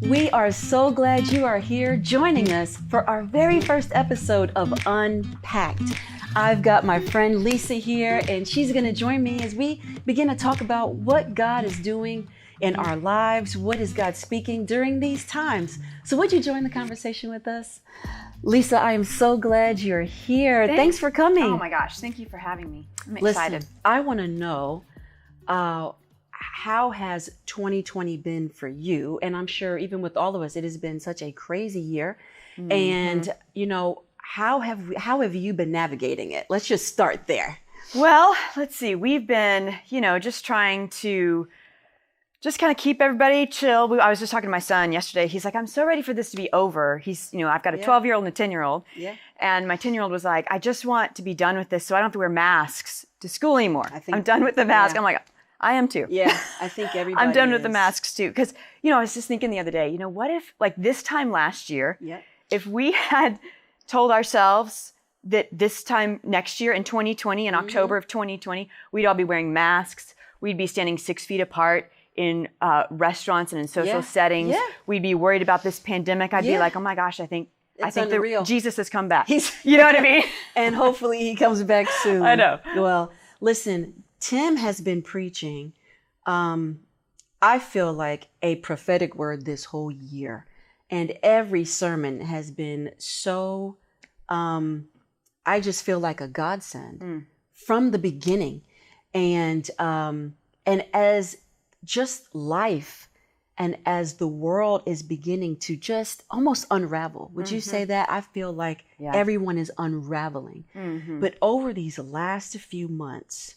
We are so glad you are here joining us for our very first episode of Unpacked. I've got my friend Lisa here, and she's going to join me as we begin to talk about what God is doing in our lives. What is God speaking during these times? So would you join the conversation with us? Lisa, I am so glad you're here. Thanks for coming. Oh my gosh, thank you for having me. I'm excited. Listen, I want to know, how has 2020 been for you? And I'm sure even with all of us, it has been such a crazy year. Mm-hmm. And, you know, how have you been navigating it? Let's just start there. Well, let's see. We've been, just trying to just kind of keep everybody chill. I was just talking to my son yesterday. He's like, I'm so ready for this to be over. I've got a 12-year-old and a 10-year-old. Yeah. And my 10-year-old was like, I just want to be done with this so I don't have to wear masks to school anymore. I'm done with the mask. Yeah. I'm like, I am too. Yeah, I think everybody I'm done with the masks too. Because, I was just thinking the other day, what if, like this time last year, if we had told ourselves that this time next year in 2020, in October of 2020, we'd all be wearing masks. We'd be standing 6 feet apart in restaurants and in social settings. Yeah. We'd be worried about this pandemic. I'd be like, oh my gosh, I think Jesus has come back. You know what I mean? And hopefully he comes back soon. I know. Well, listen, Tim has been preaching, I feel like a prophetic word this whole year. And every sermon has been so, I just feel like a godsend from the beginning. And as just life and as the world is beginning to just almost unravel, would you say that? I feel like everyone is unraveling. But over these last few months,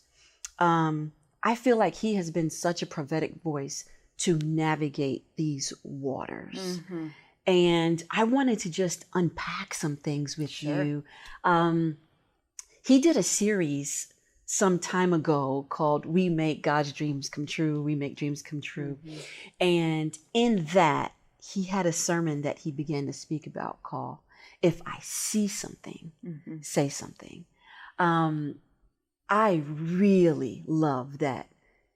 I feel like he has been such a prophetic voice to navigate these waters. And I wanted to just unpack some things with you. He did a series some time ago called We Make God's Dreams Come True. We Make Dreams Come True. And in that, he had a sermon that he began to speak about called If I See Something, Say Something. I really love that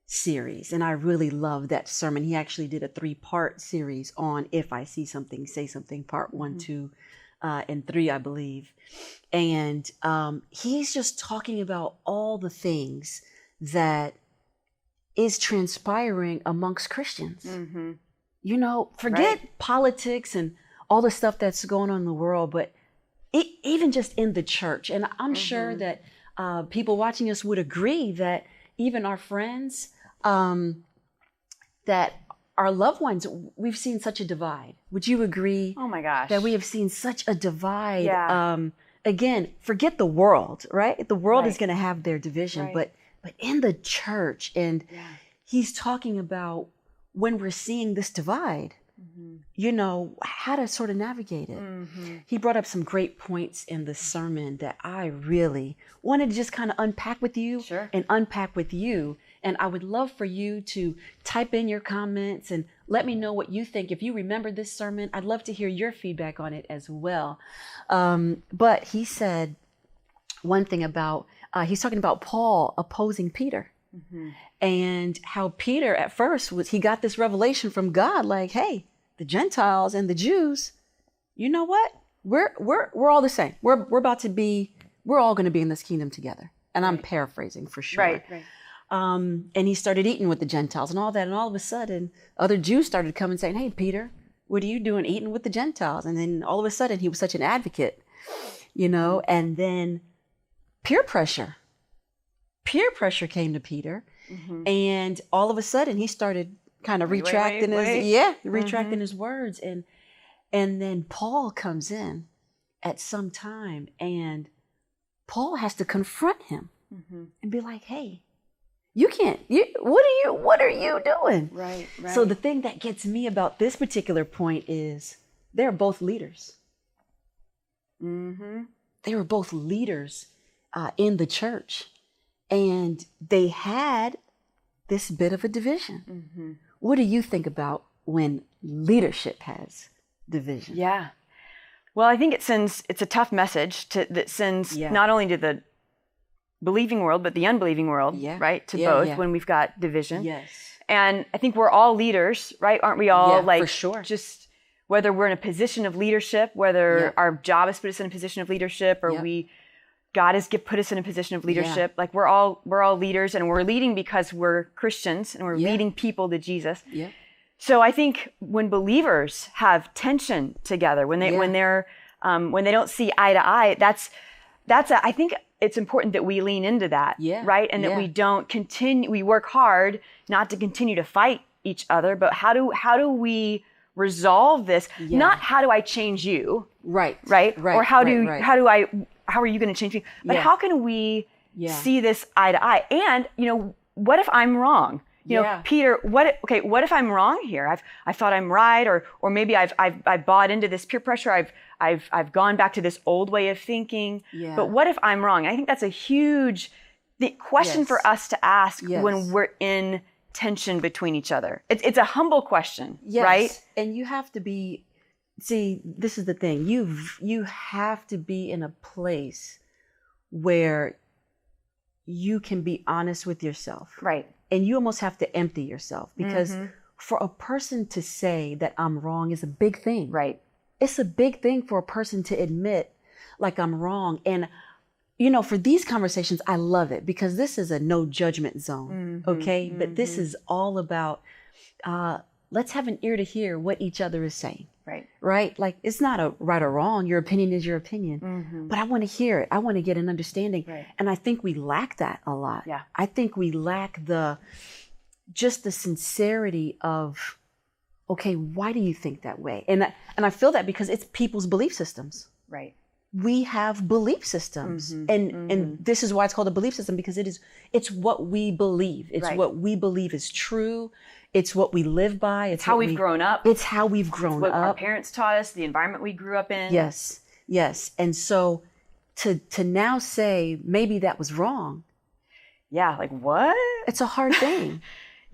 series, and I really love that sermon. He actually did a 3-part series on If I See Something, Say Something, part 1, 2, and 3, I believe. And he's just talking about all the things that is transpiring amongst Christians. Forget politics and all the stuff that's going on in the world, but even just in the church. And I'm sure that people watching us would agree that even our friends, that our loved ones, we've seen such a divide. Would you agree? Oh my gosh. That we have seen such a divide. Yeah. Again, forget the world, right? The world is going to have their division, but in the church, and he's talking about when we're seeing this divide, how to sort of navigate it. He brought up some great points in the sermon that I really wanted to just kind of unpack with you and unpack with you. And I would love for you to type in your comments and let me know what you think. If you remember this sermon, I'd love to hear your feedback on it as well. But he said one thing about, he's talking about Paul opposing Peter. And how Peter at first he got this revelation from God, like, hey, the Gentiles and the Jews, you know what? We're all the same. We're all going to be in this kingdom together. And I'm paraphrasing for sure. Right. And he started eating with the Gentiles and all that. And all of a sudden, other Jews started coming saying, hey, Peter, what are you doing eating with the Gentiles? And then all of a sudden, he was such an advocate, and then peer pressure came to Peter. And all of a sudden, he started kind of retracting his words. And then Paul comes in at some time, and Paul has to confront him and be like, hey, what are you doing? Right. So the thing that gets me about this particular point is they're both leaders. They were both leaders in the church, and they had this bit of a division. What do you think about when leadership has division? Yeah. Well, I think it's a tough message that sends not only to the believing world, but the unbelieving world, right? To both when we've got division. Yes. And I think we're all leaders, right? Aren't we all for sure. Just whether we're in a position of leadership, whether our job has put us in a position of leadership, or God has put us in a position of leadership. Like we're all leaders, and we're leading because we're Christians and we're leading people to Jesus. Yeah. So I think when believers have tension together, when they don't see eye to eye, I think it's important that we lean into that, right? And that we don't we work hard not to continue to fight each other, but how do we resolve this? Not how do I change you? Right. Or how are you going to change me? But how can we see this eye to eye? And, what if I'm wrong? Peter, what if I'm wrong here? I thought I'm right, or maybe I've bought into this peer pressure. I've gone back to this old way of thinking. Yeah. But what if I'm wrong? I think that's a huge question for us to ask when we're in tension between each other. It's a humble question, right? And you have to be. See, this is the thing. You have to be in a place where you can be honest with yourself. Right. And you almost have to empty yourself, because for a person to say that I'm wrong is a big thing. Right. It's a big thing for a person to admit, like, I'm wrong. And, for these conversations, I love it, because this is a no judgment zone. Okay. But this is all about, let's have an ear to hear what each other is saying. Right. Like, it's not a right or wrong. Your opinion is your opinion, but I want to hear it. I want to get an understanding. Right. And I think we lack that a lot. Yeah. I think we lack just the sincerity of, okay, why do you think that way? And I feel that because it's people's belief systems. Right. We have belief systems, and this is why it's called a belief system, because it's what we believe. It's what we believe is true. It's what we live by. It's how we've grown up. It's how we've grown up. What our parents taught us, the environment we grew up in. Yes. And so to now say maybe that was wrong. Yeah, like what? It's a hard thing.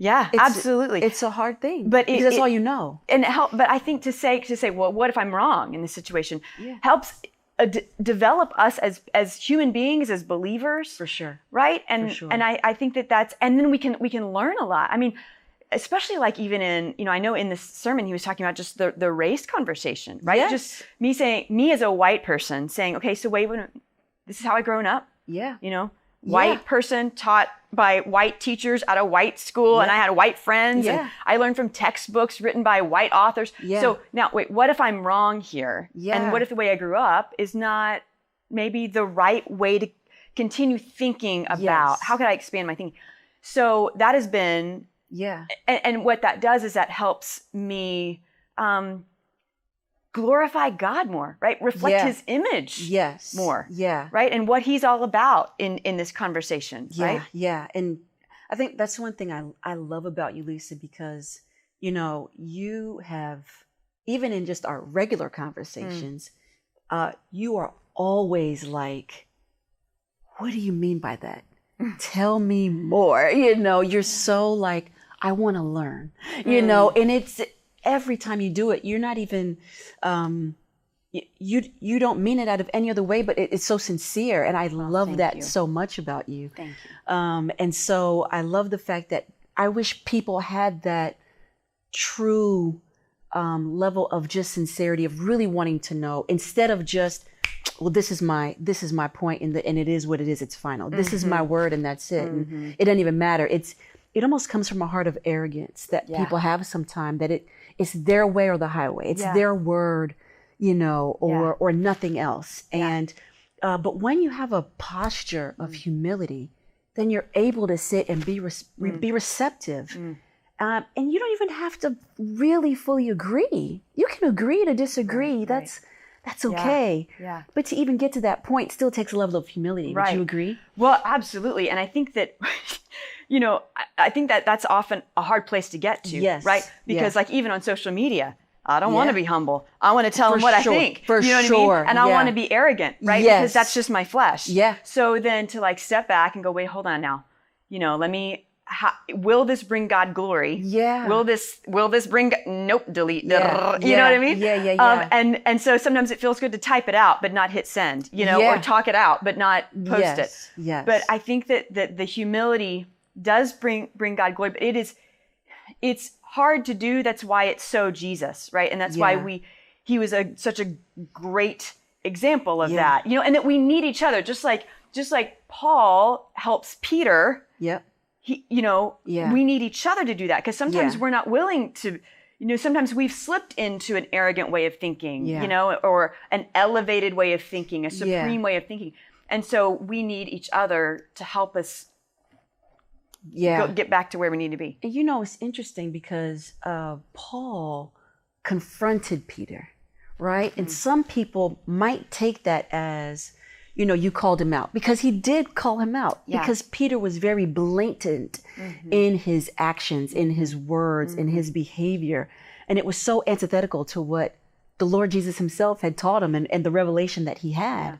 Absolutely. It's a hard thing. But because that's all you know. And but I think to say, well, what if I'm wrong in this situation helps develop us as human beings, as believers. For sure. Right? And I think that's, and then we can learn a lot. I mean, especially like even in, I know in this sermon, he was talking about just the race conversation, right? Yes. Just me as a white person saying, okay, so wait, this is how I grown up. Yeah. White person taught by white teachers at a white school, and I had white friends, and I learned from textbooks written by white authors. Yeah. So now, wait, what if I'm wrong here? Yeah. And what if the way I grew up is not maybe the right way to continue thinking about how could I expand my thinking? So that has been and what that does is that helps me glorify God more, right? Reflect his image more. Yeah. Right? And what he's all about in this conversation, right? Yeah. And I think that's one thing I love about you, Lisa, because, you have, even in just our regular conversations, you are always like, what do you mean by that? Tell me more. You're so like, I want to learn, and it's, every time you do it, you're not even, you don't mean it out of any other way, but it's so sincere. And I love that so much about you. Thank you. And so I love the fact that I wish people had that true level of just sincerity, of really wanting to know, instead of just, well, this is my point, and it is what it is. It's final. This is my word, and that's it. And it doesn't even matter. It almost comes from a heart of arrogance that people have sometimes, that it's their way or the highway. It's their word, or nothing else. Yeah. And but when you have a posture of humility, then you're able to sit and be receptive. And you don't even have to really fully agree. You can agree to disagree. Right. That's okay. Yeah. But to even get to that point still takes a level of humility. Right. Would you agree? Well, absolutely. And I think that, I think that that's often a hard place to get to. Yes. Right? Because like even on social media, I don't want to be humble. I want to tell them what I think. For you know what I mean? And I want to be arrogant, right? Yes. Because that's just my flesh. Yeah. So then to like step back and go, wait, hold on now. Will this bring God glory? Yeah. Will this bring, nope, delete. Yeah. You know what I mean? Yeah. And so sometimes it feels good to type it out, but not hit send, or talk it out, but not post it. Yes. But I think that the humility does bring God glory, but it is, it's hard to do. That's why it's so Jesus, right? And that's why he was such a great example of that, and that we need each other, just like Paul helps Peter. Yep. We need each other to do that, because sometimes we're not willing to, sometimes we've slipped into an arrogant way of thinking, or an elevated way of thinking, a supreme way of thinking. And so we need each other to help us get back to where we need to be. And it's interesting because Paul confronted Peter, right? And some people might take that as, you called him out, because he did call him out, because Peter was very blatant in his actions, in his words, in his behavior. And it was so antithetical to what the Lord Jesus himself had taught him and the revelation that he had.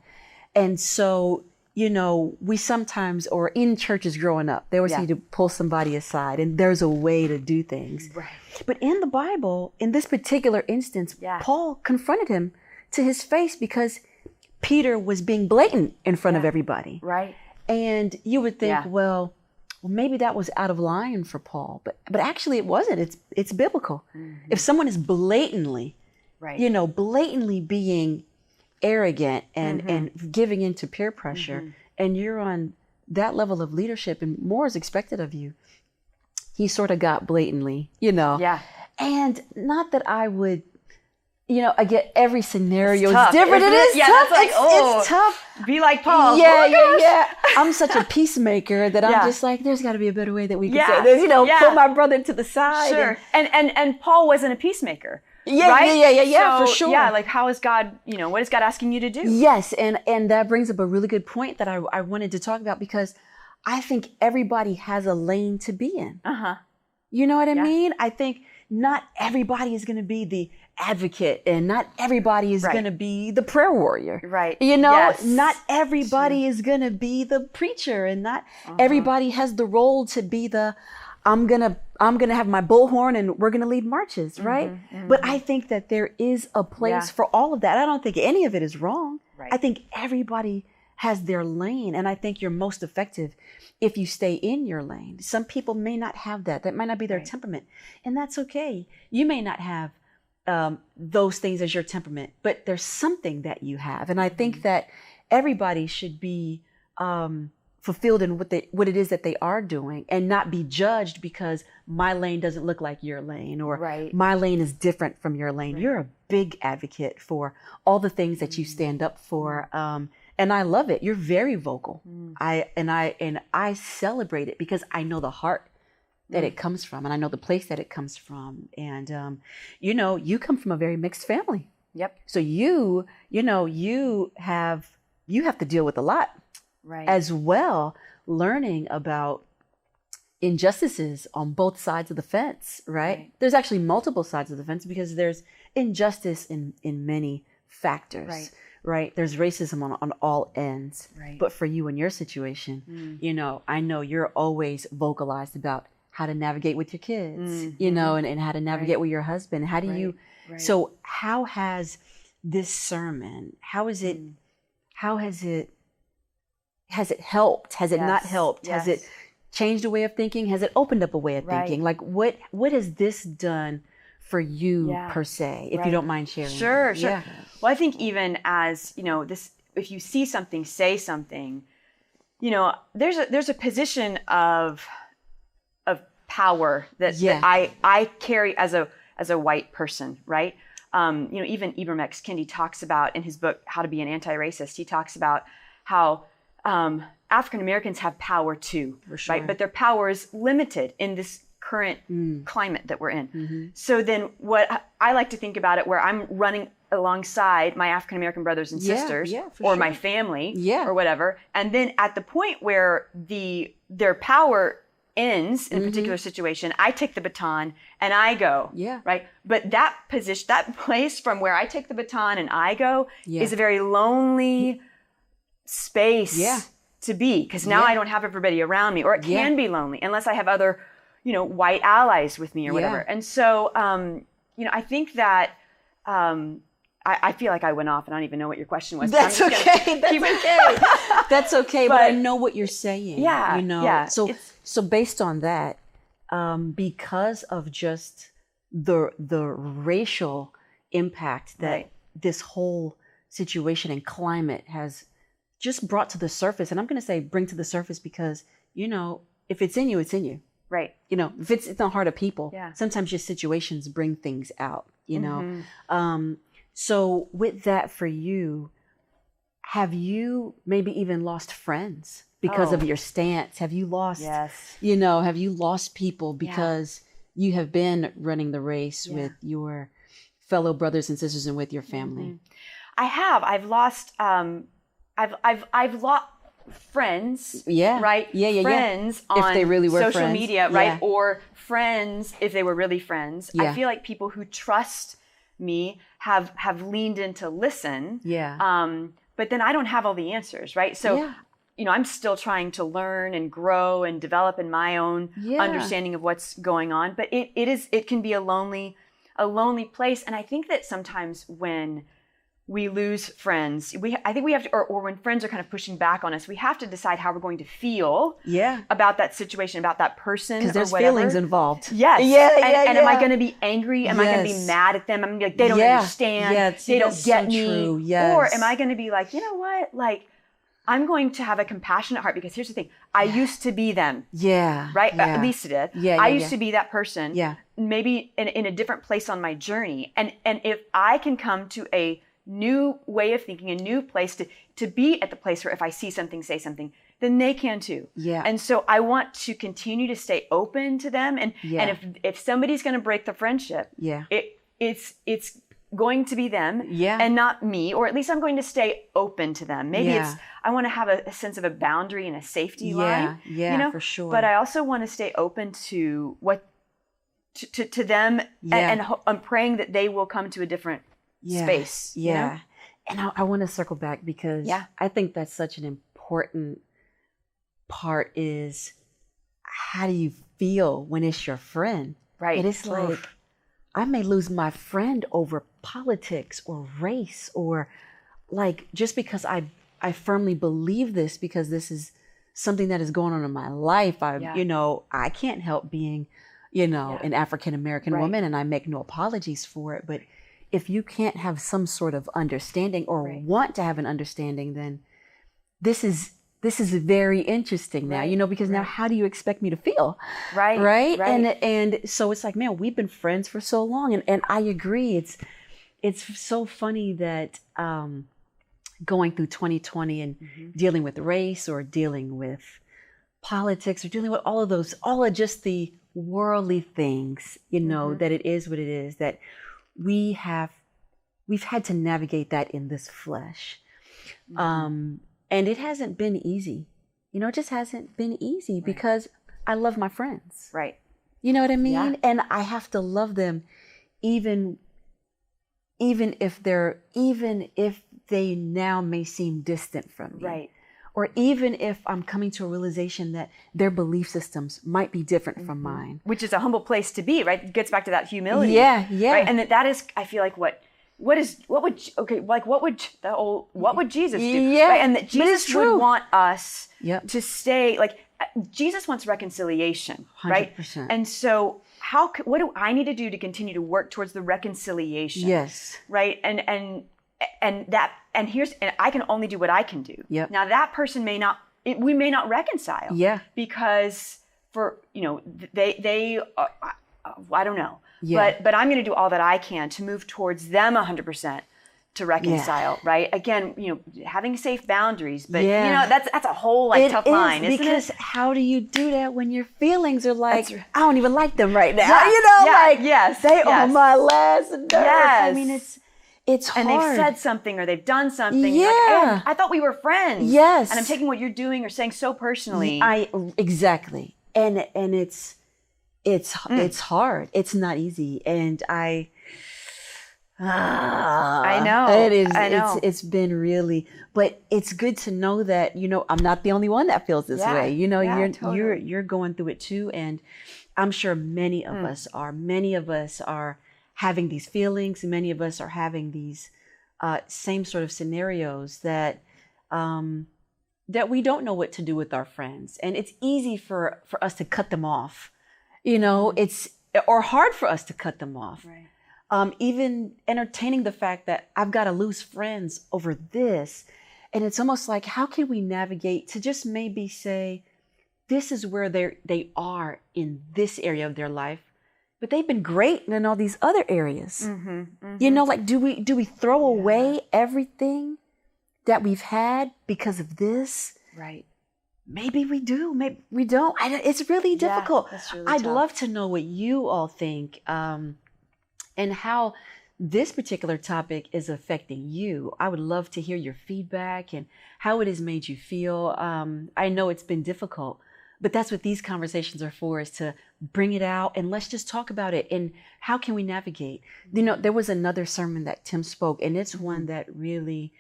And so, we sometimes, or in churches growing up, they always need to pull somebody aside, and there's a way to do things. Right. But in the Bible, in this particular instance, Paul confronted him to his face because Peter was being blatant in front of everybody. Right. And you would think, well, maybe that was out of line for Paul, but actually it wasn't. It's biblical. If someone is blatantly, blatantly being arrogant and giving into peer pressure, and you're on that level of leadership and more is expected of you, he sort of got blatantly, and not that I would, I get every scenario is different. It is tough. It's tough. Be like Paul. Yeah. I'm such a peacemaker that I'm just like, there's got to be a better way that we can say this, pull my brother to the side. Sure. And Paul wasn't a peacemaker. Yeah, So, for sure. Yeah, like how is God, what is God asking you to do? Yes, and that brings up a really good point that I wanted to talk about, because I think everybody has a lane to be in. You know what I mean? I think not everybody is going to be the advocate, and not everybody is going to be the prayer warrior. Right. Not everybody is going to be the preacher, and not everybody has the role to be the I'm gonna have my bullhorn and we're gonna lead marches, right? But I think that there is a place for all of that. I don't think any of it is wrong. Right. I think everybody has their lane, and I think you're most effective if you stay in your lane. Some people may not have that. That might not be their temperament, and that's okay. You may not have those things as your temperament, but there's something that you have, and I think that everybody should be fulfilled in what it is that they are doing, and not be judged because my lane doesn't look like your lane, or my lane is different from your lane. You're a big advocate for all the things that you stand up for, and I love it. You're very vocal. I celebrate it because I know the heart that it comes from, and I know the place that it comes from, and you come from a very mixed family. Yep. So you have to deal with a lot. Right. As well, learning about injustices on both sides of the fence, right? There's actually multiple sides of the fence, because there's injustice in many factors, right? There's racism on all ends. Right. But for you in your situation, I know you're always vocalized about how to navigate with your kids, and how to navigate with your husband. How do you, so how has this sermon, how has it helped? Has it not helped? Has it changed a way of thinking? Has it opened up a way of thinking? Like what has this done for you per se, if you don't mind sharing? Sure. Yeah. Well, I think even as, this, if you see something, say something, there's a position of power that I carry as a white person, right? Even Ibram X. Kendi talks about in his book, How to Be an Anti-Racist, he talks about how African Americans have power too, right? But their power is limited in this current climate that we're in. So then what I like to think about it, where I'm running alongside my African American brothers and sisters, or my family, or whatever, and then at the point where their power ends in a particular situation, I take the baton and I go, right? But that position, that place from where I take the baton and I go is a very lonely space to be, because now I don't have everybody around me, or it can be lonely unless I have other, white allies with me or whatever. And so, I think that I feel like I went off and I don't even know what your question was. That's okay. That's okay. But I know what you're saying. So based on that, because of just the racial impact that Right. this whole situation and climate has just brought to the surface. And I'm going to say bring to the surface because, if it's in you, it's in you. Right. If it's in the heart of people, Yeah. sometimes just situations bring things out, Mm-hmm. So with that for you, have you maybe even lost friends because of your stance? Have you lost, Yes. have you lost people because you have been running the race with your fellow brothers and sisters and with your family? Mm-hmm. I have. I've lost. I've lost friends. Yeah. Right. Yeah. Friends on if they really were social friends. media. Right. Or friends if they were really friends. Yeah. I feel like people who trust me have leaned in to listen. Yeah. But then I don't have all the answers. Right. So. I'm still trying to learn and grow and develop in my own understanding of what's going on. But it can be a lonely place. And I think that sometimes when we lose friends, I think we have to, or when friends are kind of pushing back on us, we have to decide how we're going to feel about that situation, about that person, because there's whatever. feelings involved. Yes. And am I going to be angry? Am I going to be mad at them? I'm going to be like, they don't understand. They don't get me. True. Yes. Or am I going to be like, you know what? Like, I'm going to have a compassionate heart because here's the thing. I used to be them. Yeah. Right? Yeah. At least it did. Yeah. I used to be that person. Yeah. Maybe in a different place on my journey. And if I can come to a new way of thinking, a new place to be at the place where if I see something, say something, then they can too. Yeah. And so I want to continue to stay open to them. And if somebody's going to break the friendship, it's going to be them and not me, or at least I'm going to stay open to them. Maybe I want to have a sense of a boundary and a safety line. Yeah, for sure. But I also want to stay open to what to them and I'm praying that they will come to a different space. Yeah. And I want to circle back because I think that's such an important part is how do you feel when it's your friend? Right. And it's like, I may lose my friend over politics or race or like just because I firmly believe this because this is something that is going on in my life. I can't help being, an African American woman and I make no apologies for it. But if you can't have some sort of understanding or want to have an understanding, then this is very interesting now, because now how do you expect me to feel? Right. And so it's like, man, we've been friends for so long. And I agree. It's so funny that going through 2020 and dealing with race or dealing with politics or dealing with all of just the worldly things, that it is what it is, that we've had to navigate that in this flesh. And it hasn't been easy. It just hasn't been easy because I love my friends. Right. You know what I mean? Yeah. And I have to love them even if they now may seem distant from me. Right. Or even if I'm coming to a realization that their belief systems might be different from mine. Which is a humble place to be, right? It gets back to that humility. Yeah. Right? And that is, I feel like what would Jesus do? Yeah. Right? And that Jesus would want us to stay, like, Jesus wants reconciliation, 100%. right? And so what do I need to do to continue to work towards the reconciliation? Yes. Right? And I can only do what I can do. Yep. Now that person we may not reconcile. Yeah. Because they I don't know. Yeah. But I'm going to do all that I can to move towards them 100% to reconcile, right? Again, having safe boundaries, but that's a whole tough line, isn't it? Because how do you do that when your feelings are like, I don't even like them right now? They are my last nerve. Yes. I mean, it's hard. And they've said something or they've done something. Yeah. Like, I thought we were friends. Yes. And I'm taking what you're doing or saying so personally. Exactly. And it's hard. It's not easy. And I know. It is. I know. It's been really, but it's good to know that, I'm not the only one that feels this way. You're going through it too. And I'm sure many of us are having these feelings. Many of us are having these same sort of scenarios that we don't know what to do with our friends. And it's easy for us to cut them off, You know, it's or hard for us to cut them off. Right. Even entertaining the fact that I've got to lose friends over this. And it's almost like, how can we navigate to just maybe say, this is where they are in this area of their life, but they've been great in all these other areas. You know, like, do we throw away everything that we've had because of this? Right. Maybe we do, maybe we don't. It's really difficult. That's really I'd tough. love to know what you all think, and how this particular topic is affecting you. I would love to hear your feedback and how it has made you feel. I know it's been difficult, but that's what these conversations are for, is to bring it out and let's just talk about it. And how can we navigate? You know, there was another sermon that Tim spoke, and it's one that really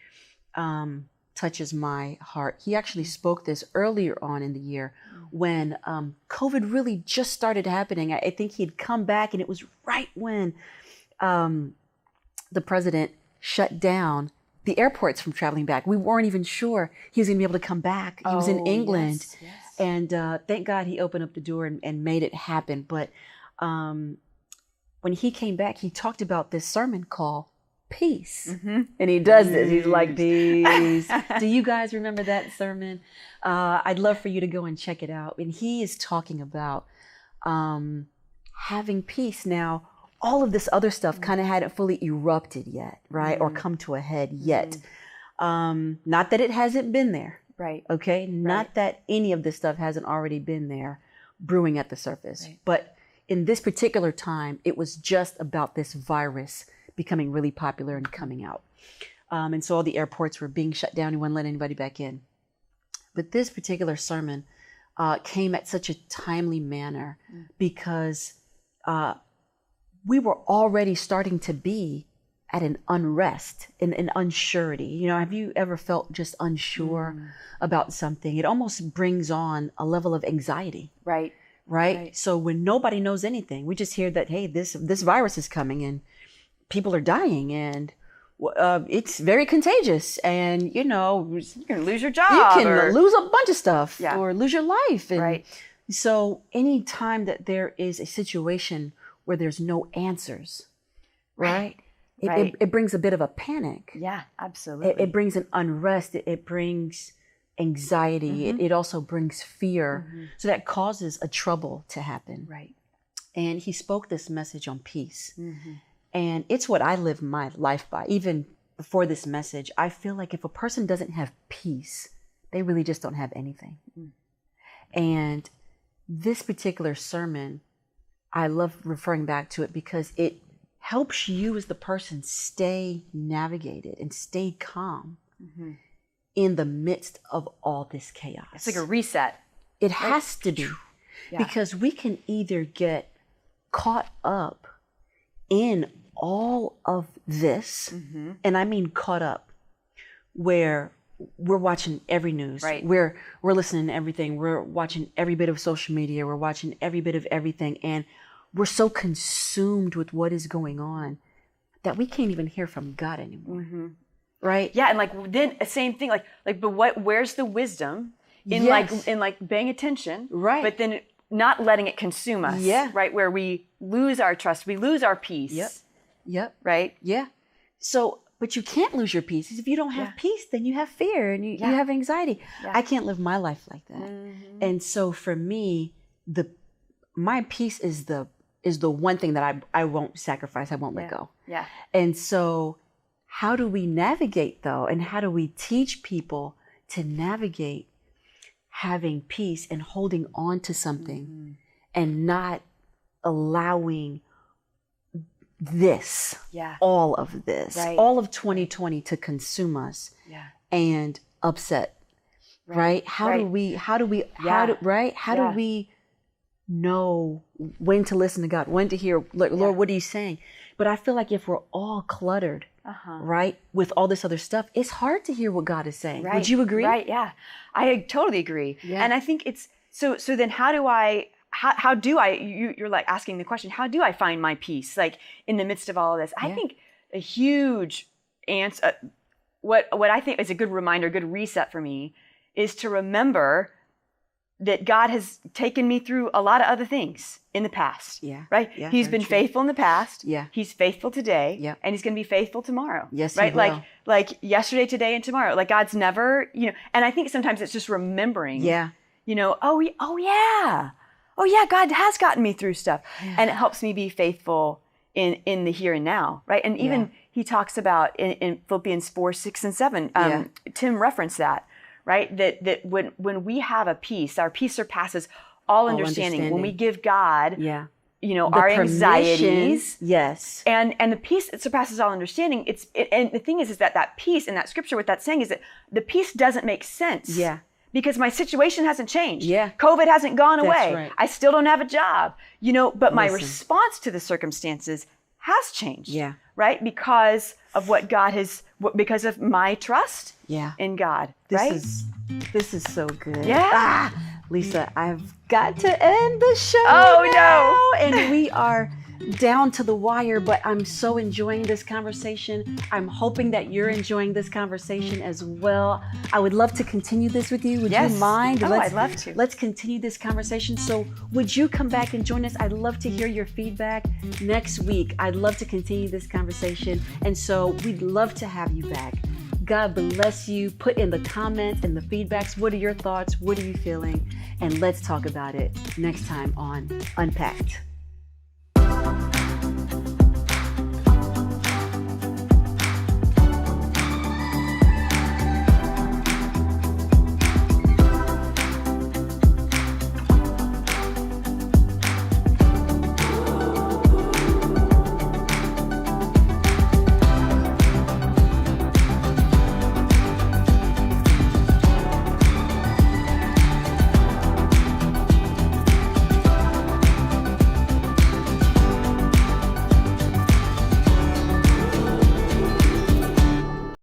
touches my heart. He actually spoke this earlier on in the year when COVID really just started happening. I think he'd come back, and it was right when the president shut down the airports from traveling back. We weren't even sure he was going to be able to come back. He was in England. Yes. And thank God he opened up the door and made it happen. But when he came back, he talked about this sermon called Peace. And he does this. He's like, peace. Do you guys remember that sermon? I'd love for you to go and check it out. And he is talking about having peace. Now, all of this other stuff kind of hadn't fully erupted yet, right? Or come to a head yet. Not that it hasn't been there. Right. Okay. Not that any of this stuff hasn't already been there brewing at the surface. Right. But in this particular time, it was just about this virus becoming really popular and coming out. And so all the airports were being shut down. He wouldn't let anybody back in. But this particular sermon came at such a timely manner because we were already starting to be at an unrest, an unsurety. You know, have you ever felt just unsure about something? It almost brings on a level of anxiety. Right. So when nobody knows anything, we just hear that, hey, this virus is coming and people are dying and it's very contagious, and you know, you can lose your job. You can lose a bunch of stuff or lose your life. And so anytime that there is a situation where there's no answers, right? It brings a bit of a panic. Yeah, absolutely. It brings an unrest. It brings anxiety. It also brings fear. So that causes a trouble to happen. Right. And he spoke this message on peace. And it's what I live my life by. Even before this message, I feel like if a person doesn't have peace, they really just don't have anything. And this particular sermon, I love referring back to it because it helps you as the person stay navigated and stay calm in the midst of all this chaos. It's like a reset. It has to be. Because we can either get caught up in all of this, and I mean caught up, where we're watching every news, we're listening to everything, we're watching every bit of social media, we're watching every bit of everything, and we're so consumed with what is going on that we can't even hear from God anymore. Right? Yeah, and like then same thing, but where's the wisdom in like paying attention, right? But then not letting it consume us, right? Where we lose our trust, we lose our peace. Right? Yeah. So, but you can't lose your peace. If you don't have peace, then you have fear and you have anxiety. I can't live my life like that. And so for me, my peace is the one thing that I won't sacrifice. I won't let go. And so how do we navigate though? And how do we teach people to navigate having peace and holding on to something and not allowing this, all of this, all of 2020 to consume us and upset, right? How do we know when to listen to God, when to hear, Lord, what are you saying? But I feel like if we're all cluttered, right, with all this other stuff, it's hard to hear what God is saying. Would you agree? Right, yeah. I totally agree. And I think it's, so then how do I, you're like asking the question, how do I find my peace, like in the midst of all of this? I think a huge answer, what I think is a good reminder, good reset for me is to remember that God has taken me through a lot of other things in the past. Yeah. Right? Yeah, He's very been true. faithful in the past. Yeah. He's faithful today. Yep. And he's going to be faithful tomorrow. Yes, he right? will. Like yesterday, today, and tomorrow. Like God's never, and I think sometimes it's just remembering, Yeah. Oh yeah, God has gotten me through stuff. Yeah. And it helps me be faithful in the here and now, right? And even he talks about in Philippians 4, 6, and 7, Tim referenced that, right? That when we have a peace, our peace surpasses all understanding. When we give God, our anxieties, yes, and the peace that surpasses all understanding. And the thing is that peace in that scripture, what that's saying is that the peace doesn't make sense. Yeah. Because my situation hasn't changed. Yeah. COVID hasn't gone away. Right. I still don't have a job. But my response to the circumstances has changed. Yeah. Right? Because of what God has, because of my trust in God. Right? This is so good. Yeah. Lisa, I've got to end the show. Oh, now. And we are down to the wire, but I'm so enjoying this conversation. I'm hoping that you're enjoying this conversation as well. I would love to continue this with you. Would you mind? I'd love to. Let's continue this conversation. So would you come back and join us? I'd love to hear your feedback next week. I'd love to continue this conversation. And so we'd love to have you back. God bless you. Put in the comments and the feedbacks. What are your thoughts? What are you feeling? And let's talk about it next time on Unpacked.